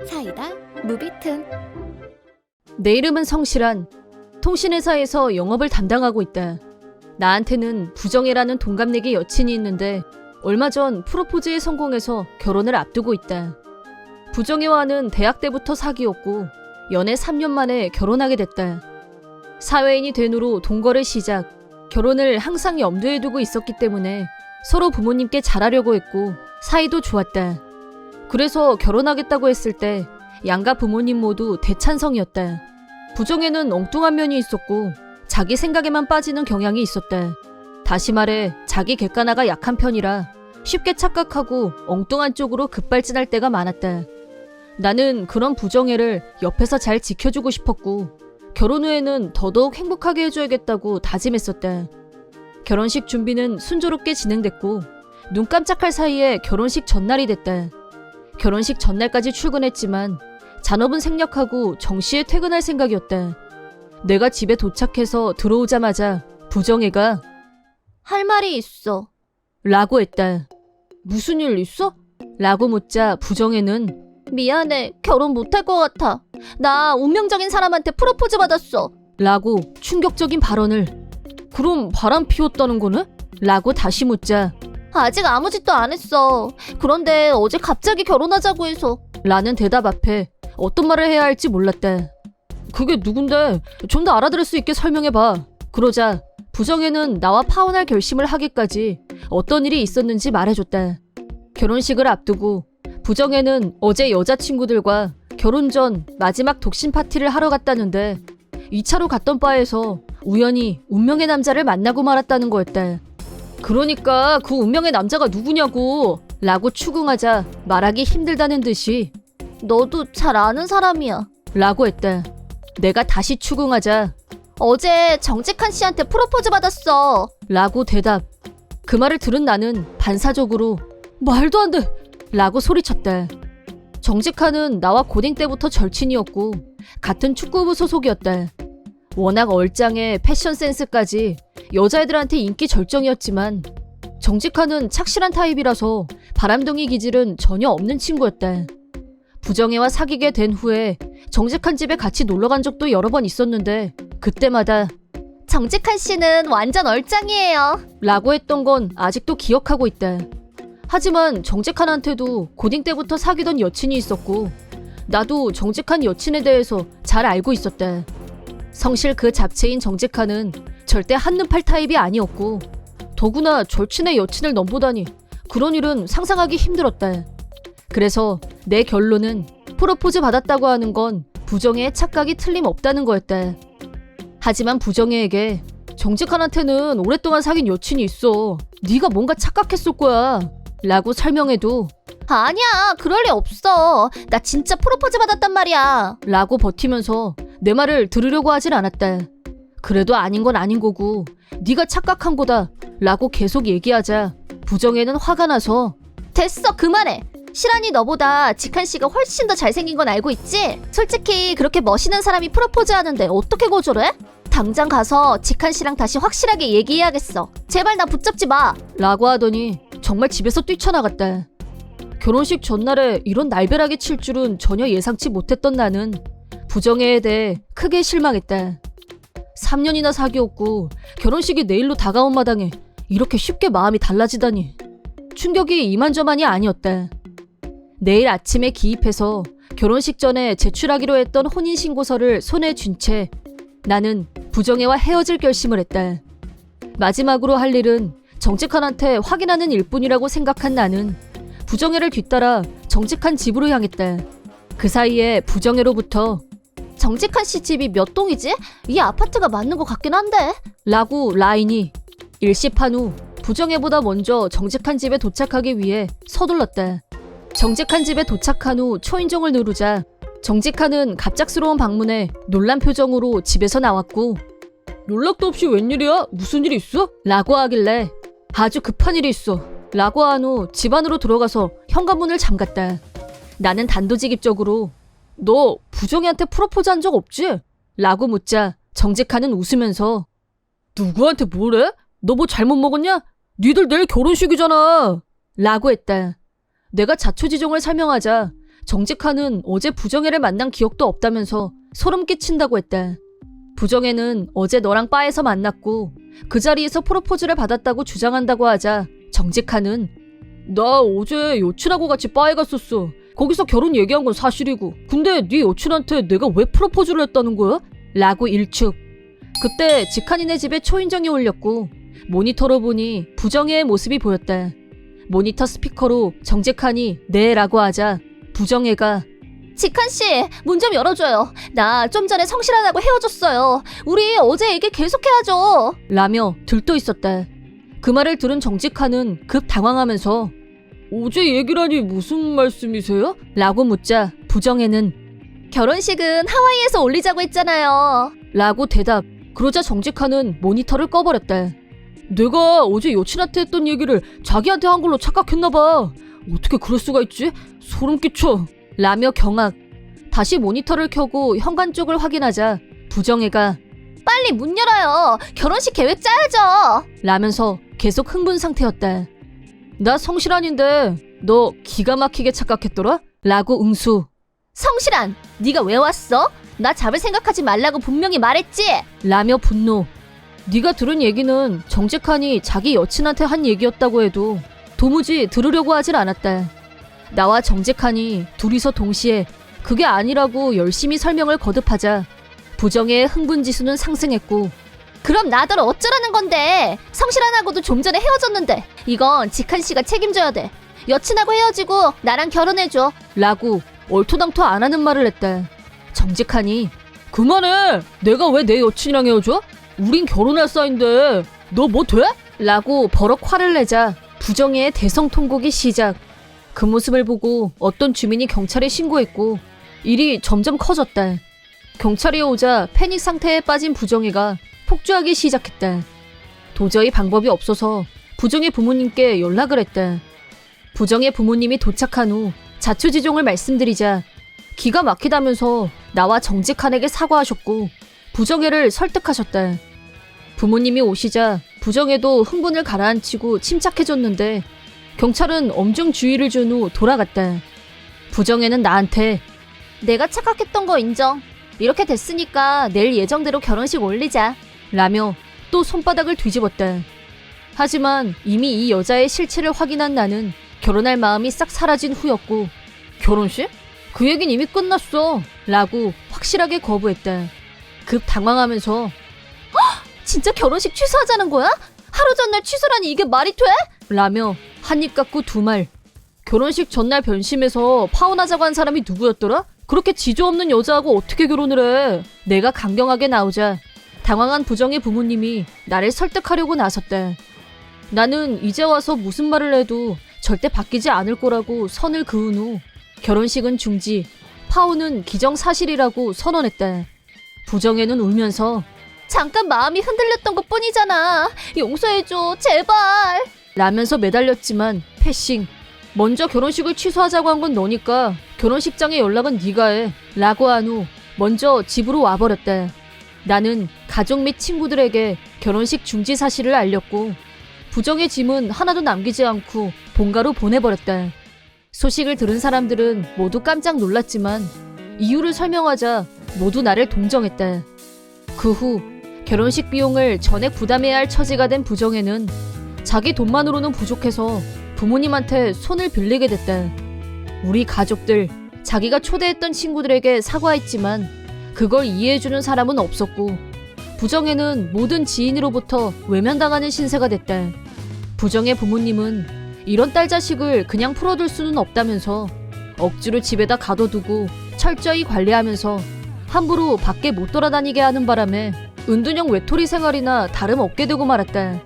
사이다 무비튼. 내 이름은 성실한. 통신회사에서 영업을 담당하고 있다. 나한테는 부정혜라는 동갑내기 여친이 있는데 얼마 전 프로포즈에 성공해서 결혼을 앞두고 있다. 부정혜와는 대학 때부터 사귀었고 연애 3년 만에 결혼하게 됐다. 사회인이 된 후로 동거를 시작, 결혼을 항상 염두에 두고 있었기 때문에 서로 부모님께 잘하려고 했고 사이도 좋았다. 그래서 결혼하겠다고 했을 때 양가 부모님 모두 대찬성이었다. 부정혜는 엉뚱한 면이 있었고 자기 생각에만 빠지는 경향이 있었다. 다시 말해 자기 객관화가 약한 편이라 쉽게 착각하고 엉뚱한 쪽으로 급발진할 때가 많았다. 나는 그런 부정혜를 옆에서 잘 지켜주고 싶었고 결혼 후에는 더더욱 행복하게 해줘야겠다고 다짐했었다. 결혼식 준비는 순조롭게 진행됐고 눈 깜짝할 사이에 결혼식 전날이 됐다. 결혼식 전날까지 출근했지만 잔업은 생략하고 정시에 퇴근할 생각이었다. 내가 집에 도착해서 들어오자마자 부정혜가 할 말이 있어. 라고 했다. 무슨 일 있어? 라고 묻자 부정혜는 미안해. 결혼 못할 것 같아. 나 운명적인 사람한테 프로포즈 받았어. 라고 충격적인 발언을. 그럼 바람 피웠다는 거네? 라고 다시 묻자 아직 아무 짓도 안 했어. 그런데 어제 갑자기 결혼하자고 해서. 라는 대답 앞에 어떤 말을 해야 할지 몰랐다. 그게 누군데? 좀 더 알아들을 수 있게 설명해봐. 그러자 부정혜는 나와 파혼할 결심을 하기까지 어떤 일이 있었는지 말해줬다. 결혼식을 앞두고 부정혜는 어제 여자친구들과 결혼 전 마지막 독신 파티를 하러 갔다는데 2차로 갔던 바에서 우연히 운명의 남자를 만나고 말았다는 거였다. 그러니까 그 운명의 남자가 누구냐고 라고 추궁하자 말하기 힘들다는 듯이 너도 잘 아는 사람이야. 라고 했다. 내가 다시 추궁하자 어제 정직한 씨한테 프로포즈 받았어. 라고 대답. 그 말을 들은 나는 반사적으로 말도 안 돼! 라고 소리쳤다. 정직한은 나와 고딩 때부터 절친이었고 같은 축구부 소속이었다. 워낙 얼짱에 패션 센스까지 여자애들한테 인기 절정이었지만 정직한은 착실한 타입이라서 바람둥이 기질은 전혀 없는 친구였다. 부정혜와 사귀게 된 후에 정직한 집에 같이 놀러간 적도 여러 번 있었는데 그때마다 정직한 씨는 완전 얼짱이에요. 라고 했던 건 아직도 기억하고 있다. 하지만 정직한한테도 고딩 때부터 사귀던 여친이 있었고 나도 정직한 여친에 대해서 잘 알고 있었다. 성실 그 잡채인 정직한은 절대 한눈팔 타입이 아니었고 더구나 절친의 여친을 넘보다니 그런 일은 상상하기 힘들었다. 그래서 내 결론은 프로포즈 받았다고 하는 건 부정혜의 착각이 틀림없다는 거였다. 하지만 부정혜에게 정직한한테는 오랫동안 사귄 여친이 있어. 네가 뭔가 착각했을 거야. 라고 설명해도 아니야. 그럴 리 없어. 나 진짜 프로포즈 받았단 말이야. 라고 버티면서 내 말을 들으려고 하진 않았다. 그래도 아닌 건 아닌 거고 네가 착각한 거다 라고 계속 얘기하자 부정혜는 화가 나서 됐어. 그만해. 실한이 너보다 직한 씨가 훨씬 더 잘생긴 건 알고 있지? 솔직히 그렇게 멋있는 사람이 프로포즈 하는데 어떻게 거절해? 당장 가서 직한 씨랑 다시 확실하게 얘기해야겠어. 제발 나 붙잡지 마. 라고 하더니 정말 집에서 뛰쳐나갔다. 결혼식 전날에 이런 날벼락이 칠 줄은 전혀 예상치 못했던 나는 부정혜에 대해 크게 실망했다. 3년이나 사귀었고 결혼식이 내일로 다가온 마당에 이렇게 쉽게 마음이 달라지다니. 충격이 이만저만이 아니었다. 내일 아침에 기입해서 결혼식 전에 제출하기로 했던 혼인신고서를 손에 쥔 채 나는 부정혜와 헤어질 결심을 했다. 마지막으로 할 일은 정직한한테 확인하는 일뿐이라고 생각한 나는 부정혜를 뒤따라 정직한 집으로 향했다. 그 사이에 부정혜로부터 정직한 씨 집이 몇 동이지? 이 아파트가 맞는 것 같긴 한데. 라고 라인이. 일십한 후 부정혜보다 먼저 정직한 집에 도착하기 위해 서둘렀다. 정직한 집에 도착한 후 초인종을 누르자 정직한은 갑작스러운 방문에 놀란 표정으로 집에서 나왔고 연락도 없이 웬일이야? 무슨 일 있어? 라고 하길래 아주 급한 일이 있어 라고 한 후 집 안으로 들어가서 현관문을 잠갔다. 나는 단도직입적으로 너 부정혜한테 프로포즈 한 적 없지? 라고 묻자 정직한은 웃으면서 누구한테 뭐래? 너 뭐 잘못 먹었냐? 니들 내일 결혼식이잖아 라고 했다. 내가 자초지종을 설명하자 정직하는 어제 부정혜를 만난 기억도 없다면서 소름 끼친다고 했다. 부정혜는 어제 너랑 바에서 만났고 그 자리에서 프로포즈를 받았다고 주장한다고 하자 정직하는 나 어제 여친하고 같이 바에 갔었어. 거기서 결혼 얘기한 건 사실이고 근데 네 여친한테 내가 왜 프로포즈를 했다는 거야? 라고 일축. 그때 직한이네 집에 초인종이 울렸고 모니터로 보니 부정혜의 모습이 보였다. 모니터 스피커로 정직한이 네 라고 하자 부정혜가 직한씨, 문 좀 열어줘요. 나 좀 전에 성실한하고 헤어졌어요. 우리 어제 얘기 계속해야죠. 라며 들떠 있었다. 그 말을 들은 정직한은 급 당황하면서 어제 얘기라니 무슨 말씀이세요? 라고 묻자 부정혜는 결혼식은 하와이에서 올리자고 했잖아요. 라고 대답. 그러자 정직한은 모니터를 꺼버렸다. 내가 어제 여친한테 했던 얘기를 자기한테 한 걸로 착각했나봐. 어떻게 그럴 수가 있지? 소름 끼쳐. 라며 경악. 다시 모니터를 켜고 현관 쪽을 확인하자 부정혜가 빨리 문 열어요. 결혼식 계획 짜야죠. 라면서 계속 흥분 상태였다. 나 성실한인데 너 기가 막히게 착각했더라? 라고 응수. 성실한, 네가 왜 왔어? 나 잡을 생각하지 말라고 분명히 말했지? 라며 분노. 네가 들은 얘기는 정직한이 자기 여친한테 한 얘기였다고 해도 도무지 들으려고 하질 않았다. 나와 정직한이 둘이서 동시에 그게 아니라고 열심히 설명을 거듭하자 부정혜의 흥분 지수는 상승했고 그럼 나더러 어쩌라는 건데? 성실한하고도 좀 전에 헤어졌는데 이건 직한씨가 책임져야 돼. 여친하고 헤어지고 나랑 결혼해줘. 라고 얼토당토 안 하는 말을 했다. 정직한이 그만해! 내가 왜 내 여친이랑 헤어져? 우린 결혼할 사이인데 너 뭐 돼? 라고 버럭 화를 내자 부정혜의 대성통곡이 시작. 그 모습을 보고 어떤 주민이 경찰에 신고했고 일이 점점 커졌다. 경찰이 오자 패닉 상태에 빠진 부정혜가 폭주하기 시작했다. 도저히 방법이 없어서 부정혜 부모님께 연락을 했다. 부정혜 부모님이 도착한 후 자초지종을 말씀드리자 기가 막히다면서 나와 정직한에게 사과하셨고 부정혜를 설득하셨다. 부모님이 오시자 부정혜도 흥분을 가라앉히고 침착해졌는데 경찰은 엄중 주의를 준 후 돌아갔다. 부정혜는 나한테 내가 착각했던 거 인정. 이렇게 됐으니까 내일 예정대로 결혼식 올리자. 라며 또 손바닥을 뒤집었다. 하지만 이미 이 여자의 실체를 확인한 나는 결혼할 마음이 싹 사라진 후였고 결혼식? 그 얘긴 이미 끝났어. 라고 확실하게 거부했다. 급 당황하면서 진짜 결혼식 취소하자는 거야? 하루 전날 취소라니 이게 말이 돼? 라며 한입 갖고 두 말. 결혼식 전날 변심해서 파혼하자고 한 사람이 누구였더라? 그렇게 지조 없는 여자하고 어떻게 결혼을 해? 내가 강경하게 나오자 당황한 부정의 부모님이 나를 설득하려고 나섰다. 나는 이제 와서 무슨 말을 해도 절대 바뀌지 않을 거라고 선을 그은 후 결혼식은 중지, 파혼은 기정사실이라고 선언했다. 부정혜는 울면서 잠깐 마음이 흔들렸던 것 뿐이잖아. 용서해줘, 제발. 라면서 매달렸지만 패싱. 먼저 결혼식을 취소하자고 한 건 너니까 결혼식장에 연락은 네가 해. 라고 한 후 먼저 집으로 와버렸다. 나는 가족 및 친구들에게 결혼식 중지 사실을 알렸고 부정의 짐은 하나도 남기지 않고 본가로 보내버렸다. 소식을 들은 사람들은 모두 깜짝 놀랐지만 이유를 설명하자 모두 나를 동정했다. 그 후 결혼식 비용을 전액 부담해야 할 처지가 된 부정혜는 자기 돈만으로는 부족해서 부모님한테 손을 빌리게 됐다. 우리 가족들, 자기가 초대했던 친구들에게 사과했지만 그걸 이해해주는 사람은 없었고 부정혜는 모든 지인으로부터 외면당하는 신세가 됐다. 부정혜 부모님은 이런 딸 자식을 그냥 풀어둘 수는 없다면서 억지로 집에다 가둬두고 철저히 관리하면서 함부로 밖에 못 돌아다니게 하는 바람에 은둔형 외톨이 생활이나 다름없게 되고 말았다.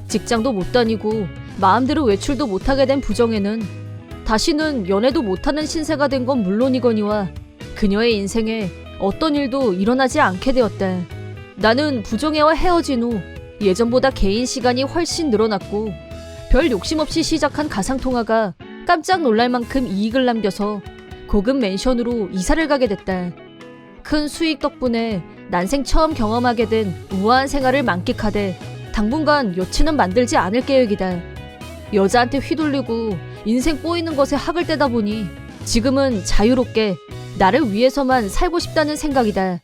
직장도 못 다니고 마음대로 외출도 못하게 된 부정혜는 다시는 연애도 못하는 신세가 된 건 물론이거니와 그녀의 인생에 어떤 일도 일어나지 않게 되었다. 나는 부정혜와 헤어진 후 예전보다 개인 시간이 훨씬 늘어났고 별 욕심 없이 시작한 가상통화가 깜짝 놀랄 만큼 이익을 남겨서 고급 맨션으로 이사를 가게 됐다. 큰 수익 덕분에 난생 처음 경험하게 된 우아한 생활을 만끽하되 당분간 여친은 만들지 않을 계획이다. 여자한테 휘둘리고 인생 꼬이는 것에 학을 떼다 보니 지금은 자유롭게 나를 위해서만 살고 싶다는 생각이다.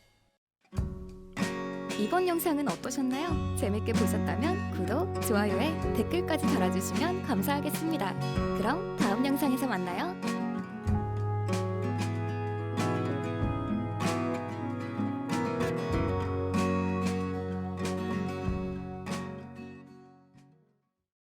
이번 영상은 어떠셨나요? 재밌게 보셨다면 구독, 좋아요에 댓글까지 달아주시면 감사하겠습니다. 그럼 다음 영상에서 만나요.